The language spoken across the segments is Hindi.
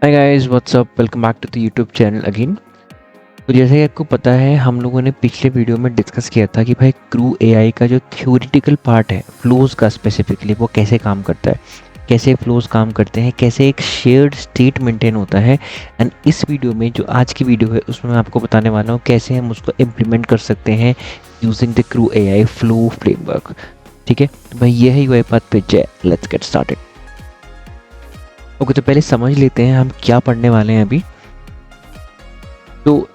Hi guys what's up, welcome back to the YouTube channel again. तो जैसे कि आपको पता है, हम लोगों ने पिछले वीडियो में डिस्कस किया था कि भाई क्रू एआई का जो थ्योरेटिकल पार्ट है फ्लोज का, स्पेसिफिकली वो कैसे काम करता है, कैसे फ्लोज काम करते हैं, कैसे एक शेयर्ड स्टेट मेंटेन होता है। एंड इस वीडियो में जो आज की वीडियो है उसमें मैं आपको बताने वाला हूँ कैसे हम उसको इम्प्लीमेंट कर सकते हैं using the crew AI flow framework. ठीक है, तो भाई ये है यूआईपाथ पेज है, लेट्स गेट स्टार्टेड। ओके, तो पहले समझ लेते हैं हम क्या पढ़ने वाले हैं अभी। तो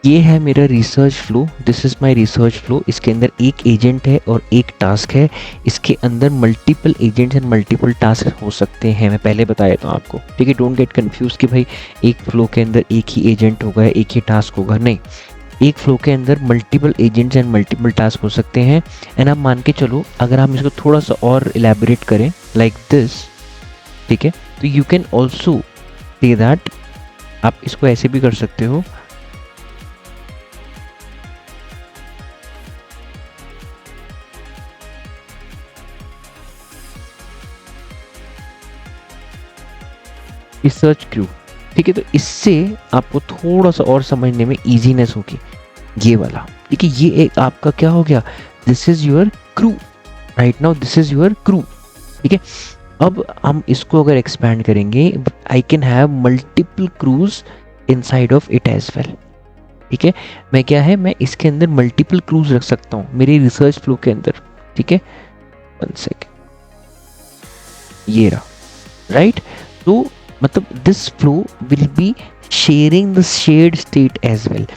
ये है मेरा research flow, this is my research flow. इसके अंदर एक एजेंट है और एक टास्क है। इसके अंदर multiple agents and multiple task हो सकते हैं, मैं पहले बताया था आपको। ठीक है, डोंट गेट कंफ्यूज कि भाई एक फ्लो के अंदर एक ही एजेंट होगा, एक ही टास्क होगा, नहीं। एक फ्लो के अंदर multiple agents and multiple task हो सकते हैं। एंड आप मान के चलो, अगर हम इसको थोड़ा सा और इलेबोरेट करें लाइक दिस, ठीक है, तो you can also say that, आप इसको ऐसे भी कर सकते हो। रिसर्च क्रू, ठीक है, तो इससे आपको थोड़ा सा और समझने में इजीनेस होगी। ये वाला, ठीक है, ये एक आपका क्या हो गया, this is your crew right now, this is your crew. ठीक है, अब हम इसको अगर एक्सपैंड करेंगे, I can have multiple crews inside of it as well. ठीक है, मैं क्या है, मैं इसके अंदर मल्टीपल क्रूज रख सकता हूँ मेरे रिसर्च फ्लो के अंदर। ठीक है, वन सेकेंड, ये रहा राइट। तो मतलब this flow will be sharing the shared state as well.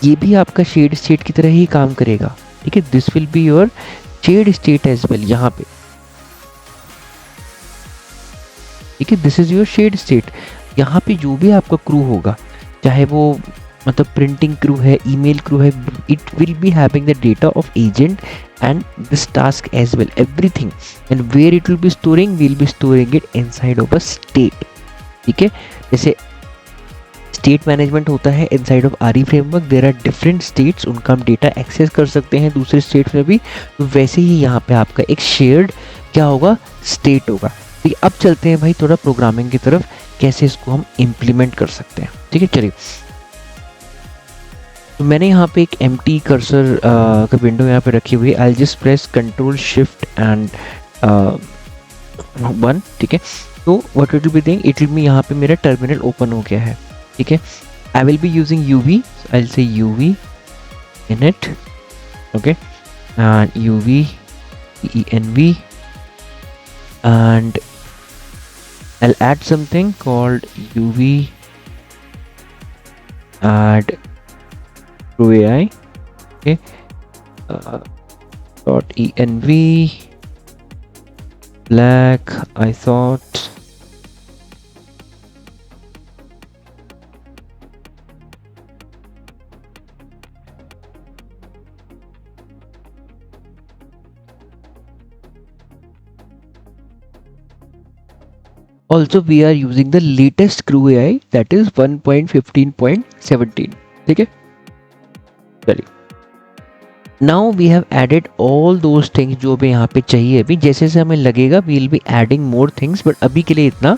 ये भी आपका शेयर्ड स्टेट की तरह ही काम करेगा। ठीक है, this will be your shared state as well यहाँ पे। ठीक है, this is your shared state. यहाँ पे जो भी आपका क्रू होगा, चाहे वो मतलब प्रिंटिंग क्रू है, ईमेल क्रू है, it will be having the data of agent and this task as well, everything, and where it will be storing, we'll be storing it inside of a state. ठीक है, जैसे स्टेट मैनेजमेंट होता है inside of RE framework, there are different states, उनका हम डेटा एक्सेस कर सकते हैं दूसरे स्टेट्स में भी। तो वैसे ही यहाँ पे आपका एक शेयर्ड क्या होगा, स्टेट होगा। ठीक है, अब चलते हैं भाई थोड़ा प्रोग्रामिंग की तरफ, कैसे इसको हम इम्प्लीमेंट कर सकते हैं। ठीक है, चलिए, तो मैंने यहाँ पे एक एम्प्टी कर्सर का विंडो यहाँ पे रखी हुई है। I just press control shift and 1। ठीक है, तो what it will be doing, it will be, यहाँ पे मेरा टर्मिनल ओपन हो गया है। ठीक है, आई will be using UV, I will say UV init, okay, and UV env, and I'll add something called uv add Crew AI. Okay, .env black, I thought, also we are using the latest Crew AI, that is 1.15.17. ठीक है, चलिए, now we have added all those things जो भी यहाँ पे चाहिए। अभी जैसे जैसे हमें लगेगा we will be adding more things, but अभी के लिए इतना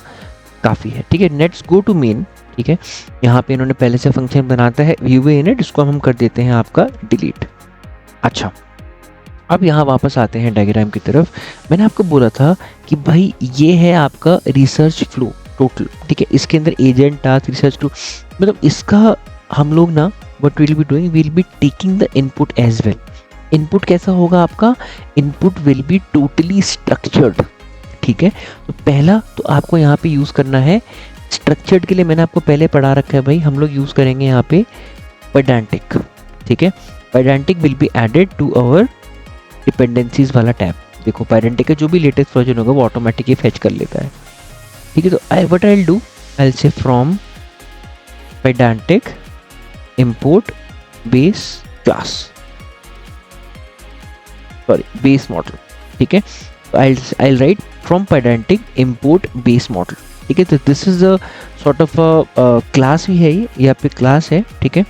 काफ़ी है। ठीक है, लेट्स गो टू मेन। ठीक है, यहाँ पे इन्होंने पहले से फंक्शन बनाता है यूवी इनिट, इसको हम कर देते हैं आपका डिलीट। अच्छा, अब यहाँ वापस आते हैं डायग्राम की तरफ। मैंने आपको बोला था कि भाई ये है आपका रिसर्च फ्लो टोटल। ठीक है, इसके अंदर एजेंट, टास्क, रिसर्च फ्लो, मतलब इसका हम लोग ना what will be doing, will be taking the input as well. Input कैसा होगा आपका, input will be totally structured. ठीक है, तो पहला तो आपको यहाँ पे यूज़ करना है स्ट्रक्चर्ड के लिए, मैंने आपको पहले पढ़ा रखा है भाई, हम लोग यूज़ करेंगे यहाँ पे पेडेंटिक। ठीक है, Pydantic will be added to our dependencies वाला टैब। देखो, पेडेंटिक का जो भी लेटेस्ट वर्जन होगा वो ऑटोमेटिकली फेच कर लेता है। ठीक है, तो what I will do, I will say from pedantic import base class, sorry, base model. ठीक है, I'll write from pedantic import base model. ठीक है, तो this is a sort of a class भी है, ये यहाँ पे class है। ठीक है,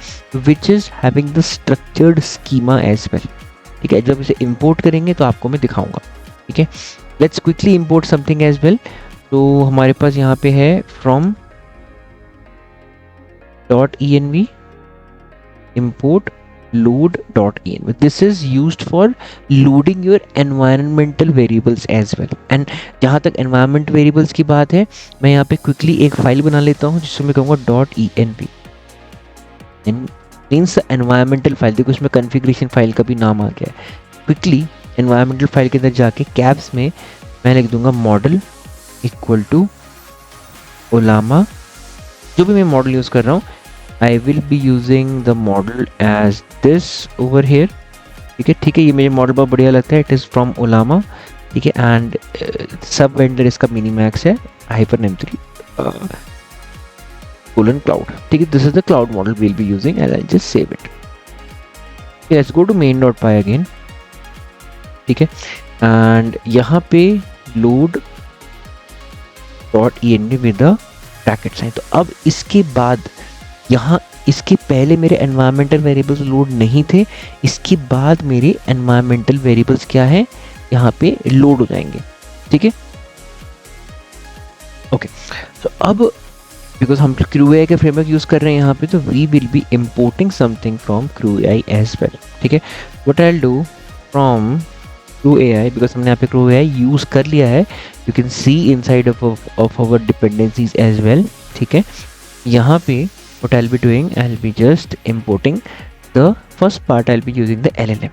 which is having the structured schema as well. ठीक है, जब इसे import करेंगे तो आपको मैं दिखाऊंगा। ठीक है, let's quickly import something as well. तो हमारे पास यहाँ पे है from .env import load.env. This is used for loading your environmental variables as well. And जहाँ तक environment variables की बात है, मैं यहाँ पे quickly एक फाइल बना लेता हूँ जिसमें मैं कहूँगा .env मीन्स environmental फाइल. देखो इसमें configuration फाइल का भी नाम आ गया है. क्विकली environmental फाइल के अंदर जाके कैप्स में मैं लिख दूंगा मॉडल इक्वल टू ओलामा. जो भी मैं मॉडल यूज़ कर रहा हूँ, I will be using the model as this over here. ठीक है, ये मेरे मॉडल बहुत बढ़िया लगता है. It is from ओलामा. ठीक है, एंड सब वेंडर इसका मिनीमैक्स है -m3 :cloud. ठीक है, this is the cloud model we'll be using and I'll just save it. Let's go to main.py again. ठीक है, एंड यहाँ पे load .env with the bracket sign. तो अब इसके बाद यहाँ इसके पहले मेरे एनवायरमेंटल वेरिएबल्स लोड नहीं थे, इसके बाद मेरे एनवायरमेंटल वेरिएबल्स क्या है यहाँ पे लोड हो जाएंगे. ठीक है, ओके. तो अब बिकॉज हम CrewAI के फ्रेमवर्क यूज कर रहे हैं यहाँ पे, तो we will be importing something from CrewAI as well. ठीक है, what I will do from CrewAI, because हमने यहाँ पे CrewAI यूज कर लिया है, you can see inside of our dependencies as well. ठीक है, यहाँ पे what I'll be doing, I'll be just importing the first part. I'll be using the LLM.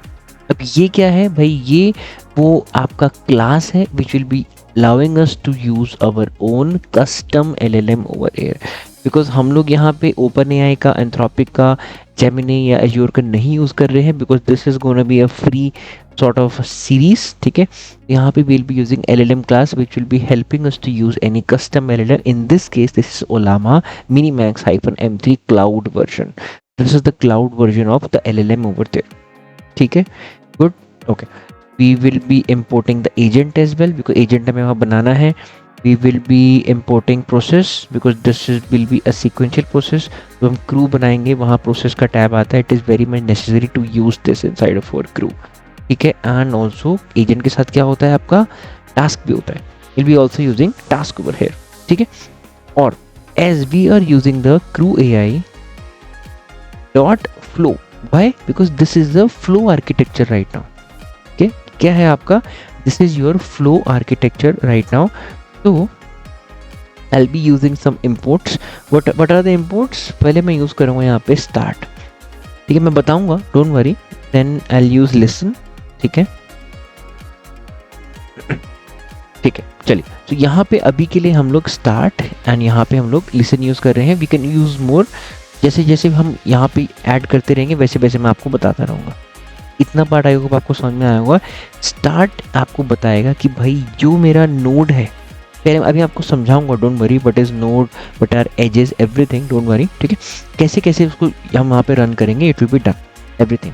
अब ये क्या है भाई, ये वो आपका क्लास है which will be allowing us to use our own custom LLM over here. Because हम लोग यहाँ पे OpenAI का, Anthropic का, Gemini या Azure का नहीं यूज़ कर रहे हैं, because this is gonna be a free sort of series. ठीक है, यहाँ पे we'll be using LLM class which will be helping us to use any custom LLM. In this case, this is Ollama Minimax -m3 cloud version. This is the cloud version of the LLM over there. ठीक है, good. Okay, we will be importing the agent as well because agent हमें वहाँ बनाना है. We will be importing process because this will be a sequential process. तो हम crew बनाएंगे, वहाँ process का टैब आता है. It is very much necessary to use this inside of our crew. ठीक है, एंड ऑल्सो एजेंट के साथ क्या होता है, आपका टास्क भी होता है. Will be also using task over here. ठीक है, और as we are using the CrewAI dot flow. Why? Because this is the flow architecture right now. Okay, क्या है आपका, this is your flow architecture right now. तो I'll be using some imports. What are the imports? पहले मैं यूज करूँगा यहाँ पे स्टार्ट. ठीक है, मैं बताऊंगा, don't worry. Then I'll use listen. ठीक है, ठीक है, चलिए. तो यहाँ पे अभी के लिए हम लोग स्टार्ट एंड यहाँ पे हम लोग लिसन यूज कर रहे हैं. We can use more. जैसे जैसे हम यहाँ पे ऐड करते रहेंगे वैसे वैसे मैं आपको बताता रहूँगा. इतना पार्ट आई होगा आपको समझ में आया होगा. स्टार्ट आपको बताएगा कि भाई जो मेरा नोड है, पहले अभी आपको समझाऊंगा, don't worry. What is node, what are edges, everything, don't worry. ठीक है, कैसे कैसे उसको हम वहाँ पे रन करेंगे, it will be done everything.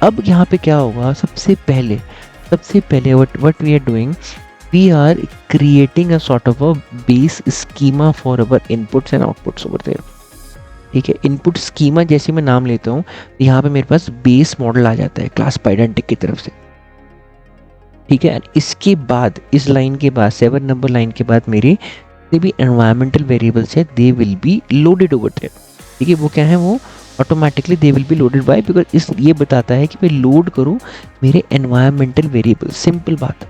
अब यहाँ पे क्या होगा, सबसे पहले what we are doing, we are creating a sort of a base schema for our inputs and outputs over there. ठीक है, इनपुट स्कीमा जैसे मैं नाम लेता हूँ, यहाँ पे मेरे पास बेस मॉडल आ जाता है क्लास पाइडेंटिक की तरफ से. ठीक है, इसके बाद इस लाइन के बाद 7 नंबर लाइन के बाद मेरे भी एनवायरमेंटल वेरिएबल्स है, they will be loaded over there. ठीक है, वो क्या है, वो automatically they will be loaded by, because इस ये बताता है कि मैं लोड करूँ मेरे एनवायरमेंटल वेरिएबल. सिंपल बात.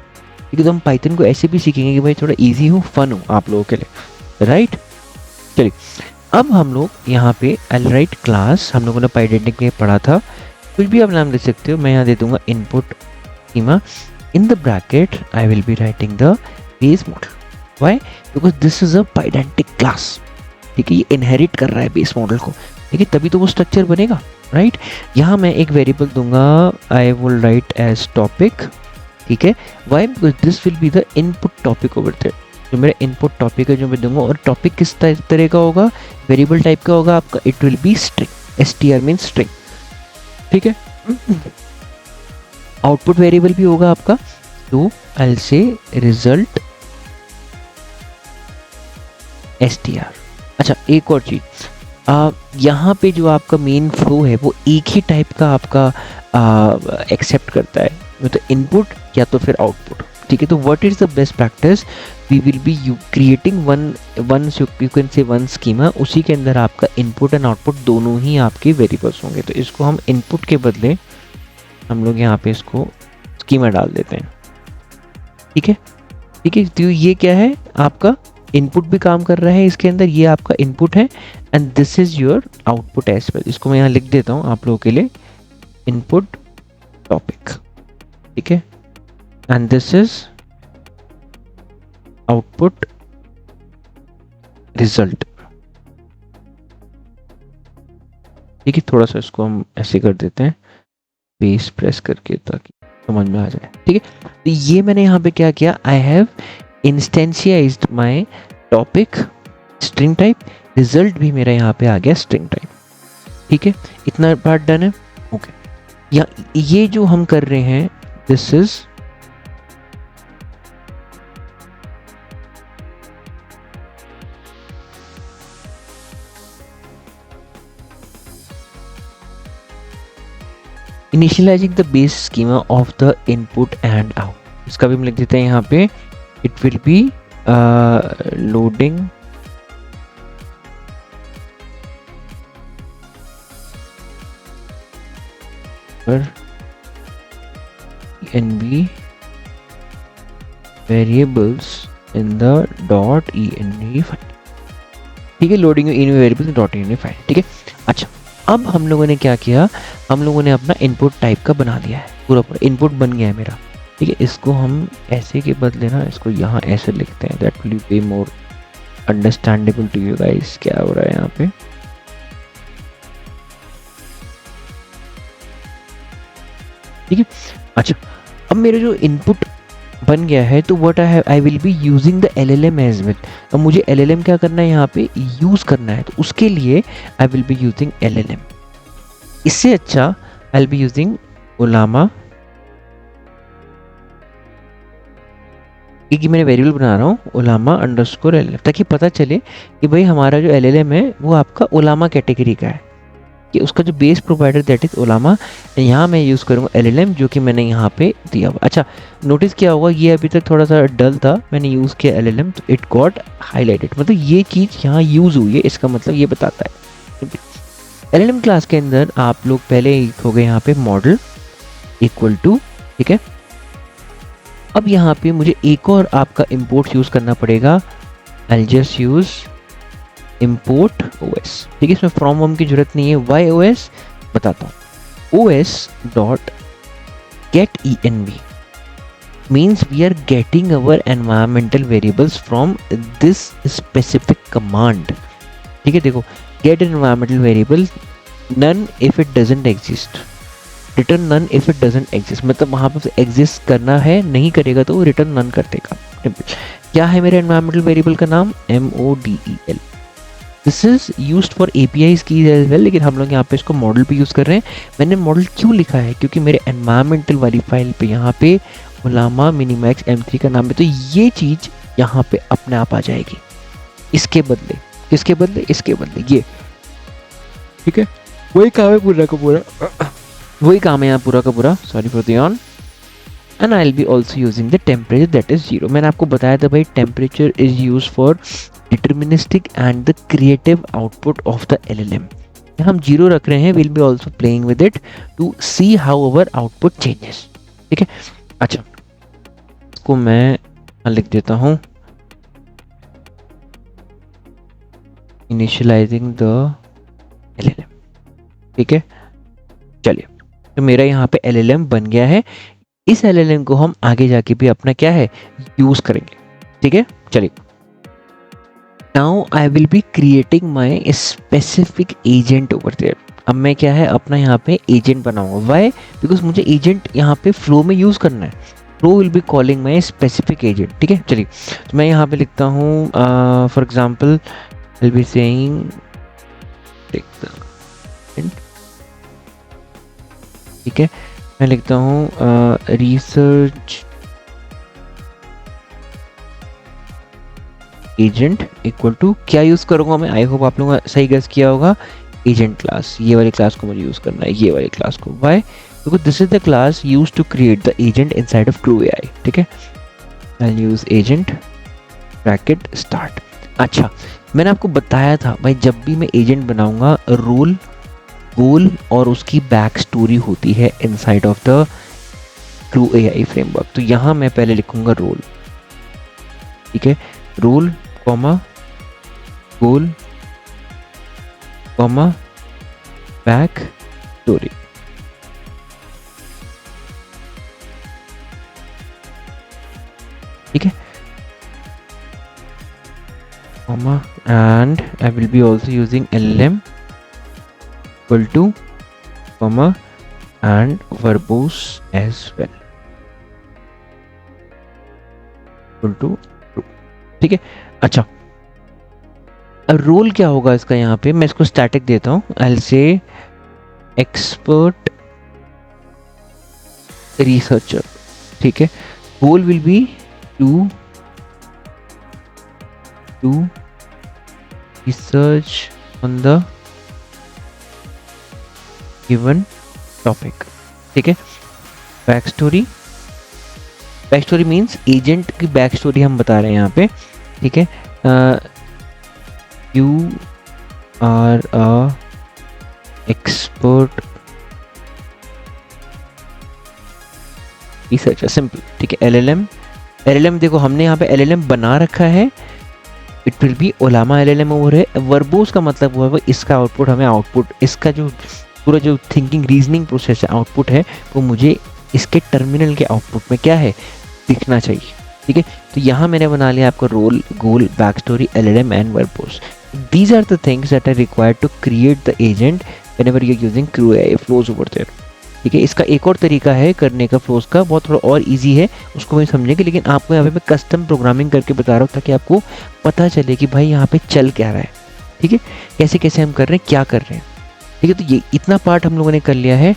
ठीक है, तो हम पाइथन को ऐसे भी सीखेंगे कि भाई थोड़ा इजी हो, फन हो आप लोगों के लिए, राइट. चलिए, अब हम लोग यहाँ पे आई राइट क्लास, हम लोगों ने पाइडेंटिक में पढ़ा था, कुछ भी आप नाम दे सकते हो. मैं यहाँ दे दूंगा input schema. In the bracket I will be writing the base model. Why? Because this is a Pydantic class. ठीक है, ये इनहेरिट कर रहा है बेस मॉडल को. ठीक है, तभी तो वो स्ट्रक्चर बनेगा, राइट. यहाँ मैं एक वेरिएबल दूंगा, I will write as topic. ठीक है, why? Because this will be the input topic over there. जो मेरा इनपुट टॉपिक है जो मैं दूंगा, और टॉपिक किस तरह का होगा, वेरिएबल टाइप का होगा आपका. It will be string. str means string. ठीक है, आउटपुट वेरिएबल भी होगा आपका. तो आई से रिजल्ट str. अच्छा, एक और चीज, यहाँ पे जो आपका मेन फ्लो है वो एक ही टाइप का आपका एक्सेप्ट करता है, तो इनपुट या तो फिर आउटपुट. ठीक है। तो what is the best practice, we will be creating one you can say one schema, उसी के अंदर आपका इनपुट एंड आउटपुट दोनों ही आपके वेरिएबल्स होंगे। तो इसको हम इनपुट के बदले हम लोग यहाँ पे इसको स्कीमा डाल देते हैं, ठीक है। ठीक है, तो ये क्या है, आपका इनपुट भी काम कर रहा है इसके अंदर, ये आपका इनपुट है and this is your output as well. इसको मैं यहाँ लिख देता हूँ आप लोगों के लिए, इनपुट टॉपिक, ठीक है, and this is output result. ठीक है, थोड़ा सा इसको हम ऐसे कर देते हैं बेस प्रेस करके ताकि समझ में आ जाए, ठीक है। तो ये मैंने यहाँ पे क्या किया, I have instantiated my topic string type, result भी मेरा यहाँ पे आ गया स्ट्रिंग टाइप, ठीक है। इतना पार्ट डन है, ओके। या ये जो हम कर रहे हैं, this is initialising the base schema of the input and out. इसका भी हम लिख देते हैं यहाँ पे, it will be loading env variables in the .env file, ठीक है, loading env variables .env file, ठीक है। अच्छा, अब हम लोगों ने क्या किया, हम लोगों ने अपना इनपुट टाइप का बना दिया है, पूरा इनपुट बन गया है मेरा, ठीक है। इसको हम ऐसे के बदले ना इसको यहाँ ऐसे लिखते हैं, that will be more understandable to you guys. क्या हो रहा है यहाँ पे, ठीक है। अच्छा, अब मेरे जो इनपुट बन गया है, तो what I will be using the LLM as well. अब मुझे LLM क्या करना है, यहाँ पे यूज करना है, तो उसके लिए आई विल बी यूजिंग LLM। इससे अच्छा आई विल बी यूजिंग Ollama, क्योंकि मैंने वेरिएबल बना रहा हूँ Ollama_LLM, ताकि पता चले कि भाई हमारा जो LLM है वो आपका Ollama कैटेगरी का है, कि उसका जो base provider that is Ollama। यहाँ मैं यूज़ करूँगा LLM जो कि मैंने यहाँ पे दिया हुआ। अच्छा, नोटिस किया होगा ये अभी तक थोड़ा सा डल था, मैंने यूज़ किया LLM तो इट गॉट हाईलाइटेड, मतलब ये चीज़ यहाँ यूज़ हुई है, इसका मतलब ये बताता है। LLM क्लास के अंदर आप लोग पहले हो गए यहाँ पे मॉडल इक्वल टू, ठीक है। अब यहाँ पे मुझे एक और आपका इम्पोर्ट यूज़ करना पड़ेगा, I just use import OS, ठीक है। इसमें फ्रॉम होम की जरूरत नहीं है, why OS बताता हूँ। OS dot get env means we are getting our environmental variables from this specific command, ठीक है। देखो, get environmental variable none if it doesn't exist, return none if it doesn't exist, मतलब वहाँ पर exist करना है, नहीं करेगा तो return none कर देगा। क्या है मेरे environmental variable का नाम, MODEL। This is used for APIs keys as well, लेकिन हम लोग यहाँ पे इसको मॉडल पे यूज़ कर रहे हैं। मैंने मॉडल क्यों लिखा है, क्योंकि मेरे एनवायरमेंटल वाली फाइल पे यहाँ पे Ollama Minimax M3 का नाम है, तो ये चीज़ यहाँ पे अपने आप आ जाएगी। इसके बदले, इसके बदले, इसके बदले ये, ठीक है। वही काम है पूरा का पूरा, वही काम है यहाँ पूरा का पूरा, sorry for the on. And I will be also using the temperature that is 0। मैंने आपको बताया था भाई temperature is use for deterministic and the creative output of the LLM। हम 0 रख रहे हैं, we'll be also playing with it to see how our output changes, ठीक है। अच्छा, इसको मैं लिख देता हूँ, initializing the LLM, ठीक है। चलिए, तो मेरा यहाँ पे LLM बन गया है, इस LLM को हम आगे जाके भी अपना क्या है यूज करेंगे, ठीक है। चलिए, now I will be creating my specific agent over there। अब मैं क्या है अपना यहाँ पे एजेंट बनाऊंगा, why, because मुझे एजेंट यहाँ पे फ्लो में यूज करना है। Flow will be calling my specific agent, ठीक है। चलिए, तो मैं यहाँ पे लिखता हूँ for example will be saying, ठीक है, मैं लिखता हूँ रिसर्च एजेंट इक्वल टू, क्या यूज करूंगा मैं, आई होप आप लोगों ने सही गेस किया होगा, एजेंट क्लास। ये वाली क्लास को मुझे यूज करना है, ये वाली क्लास को। Why, because this is the class used to create the agent inside of Crew AI, ठीक है। I use agent bracket start. अच्छा, मैंने आपको बताया था भाई जब भी मैं एजेंट बनाऊंगा रोल गोल और उसकी बैक स्टोरी होती है inside of the crew AI framework. तो यहाँ मैं पहले लिखूंगा रोल, ठीक है, रोल कॉमा गोल कॉमा बैक स्टोरी। ठीक है, comma and I will be also using LLM equal to comma and verbose as well equal to true। ठीक है, अच्छा रोल क्या होगा इसका, यहाँ पे मैं इसको स्टैटिक देता हूँ। I'll say expert researcher। ठीक है, गोल will be to research on the given topic। ठीक है, back story, back story means agent की बैक स्टोरी हम बता रहे हैं यहाँ पे। ठीक है, you are a expert researcher, simple. ठीक है, एलएलएम देखो हमने यहाँ पे एलएलएम बना रखा है, it will be ओलामा LLM over है। वर्बोस का मतलब हुआ है इसका आउटपुट, हमें आउटपुट इसका जो पूरा जो थिंकिंग रीजनिंग प्रोसेस है आउटपुट है वो मुझे इसके टर्मिनल के आउटपुट में क्या है दिखना चाहिए। ठीक है, तो यहाँ मैंने बना लिया आपका role goal back story LLM and verbose. These are the things that are required to create the agent whenever you are using crew AI flows over there. ठीक है, इसका एक और तरीका है करने का फ्लोज का, बहुत थोड़ा और इजी है, उसको मैं समझेंगे, लेकिन आपको यहाँ पे मैं कस्टम प्रोग्रामिंग करके बता रहा हूँ ताकि आपको पता चले कि भाई यहाँ पे चल क्या रहा है। ठीक है, कैसे कैसे हम कर रहे हैं, क्या कर रहे हैं। ठीक है, तो ये इतना पार्ट हम लोगों ने कर लिया है।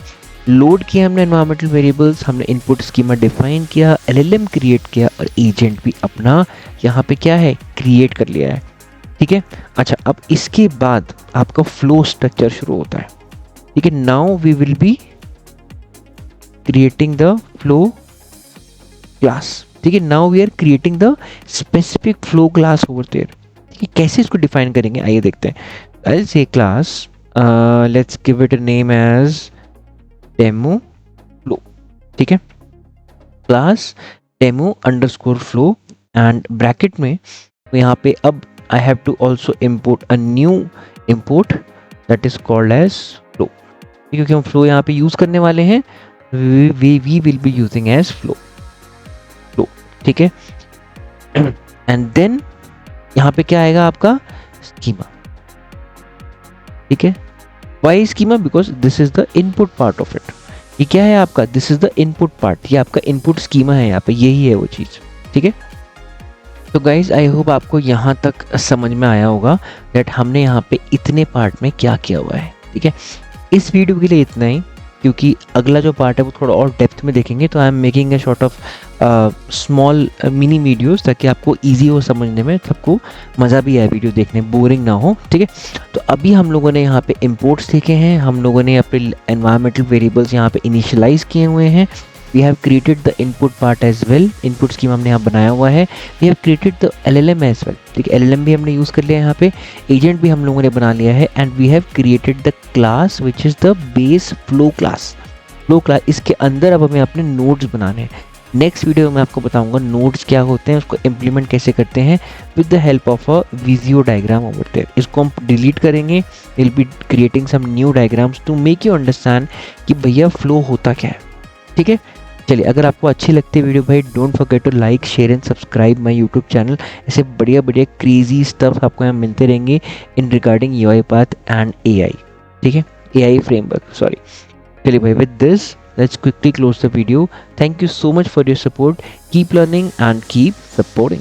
लोड किया हमने एनवायरमेंटल वेरिएबल्स, हमने इनपुट स्कीमा डिफाइन किया, एलएलएम क्रिएट किया और एजेंट भी अपना यहाँ पे क्या है क्रिएट कर लिया है। ठीक है, अच्छा अब इसके बाद आपका फ्लो स्ट्रक्चर शुरू होता है। ठीक है, now we will be creating the flow class। ठीक है, now we are creating the specific flow class over there। ठीक है, कैसे इसको डिफाइन करेंगे आइए देखते हैं। I'll say class let's give it a name as demo flow। ठीक है, class demo underscore flow and bracket में यहाँ पे अब I have to also import a new import that is called as flow। क्योंकि हम flow यहाँ पे यूज करने वाले हैं, we will be using as flow। ठीक है, एंड देन यहाँ पे क्या आएगा आपका स्कीमा। ठीक है, why schema, because this is the input part of it. ये क्या है आपका, this is the input part, ये आपका इनपुट स्कीमा है यहाँ पे, यही है वो चीज। ठीक है, तो गाइज आई होप आपको यहाँ तक समझ में आया होगा दैट हमने यहाँ पे इतने पार्ट में क्या किया हुआ है। ठीक है, इस वीडियो के लिए इतना ही, क्योंकि अगला जो पार्ट है वो थोड़ा और डेप्थ में देखेंगे, तो I am making a short of small mini videos ताकि आपको इजी हो समझने में, सबको मज़ा भी आए वीडियो देखने, बोरिंग ना हो। ठीक है, तो अभी हम लोगों ने यहाँ पे इंपोर्ट्स देखे हैं, हम लोगों ने अपने एनवायरमेंटल वेरिएबल्स यहाँ पे इनिशियलाइज किए हुए हैं, we have created the input part as well, input scheme हमने यहाँ बनाया हुआ है, we have created the LLM as well. ठीक है, एलएलएम भी हमने यूज़ कर लिया है यहाँ पे, एजेंट भी हम लोगों ने बना लिया है, and we have created the class which is the base flow class. Flow class इसके अंदर अब हमें अपने नोड्स बनाने हैं। नेक्स्ट वीडियो में आपको बताऊंगा नोड्स क्या होते हैं, उसको इम्प्लीमेंट कैसे करते हैं with the help of a Visio diagram over there. इसको हम डिलीट करेंगे, will be creating some new diagrams to make you understand कि भैया फ्लो होता क्या है। ठीक है, चलिए अगर आपको अच्छी लगती है वीडियो भाई, don't forget to like share and subscribe my YouTube channel. ऐसे बढ़िया बढ़िया क्रेजी स्टफ आपको यहाँ मिलते रहेंगे in regarding UiPath and AI। ठीक है, AI फ्रेमवर्क, सॉरी। चलिए भाई, with this let's quickly close the video. Thank you so much for your support. Keep learning and keep supporting.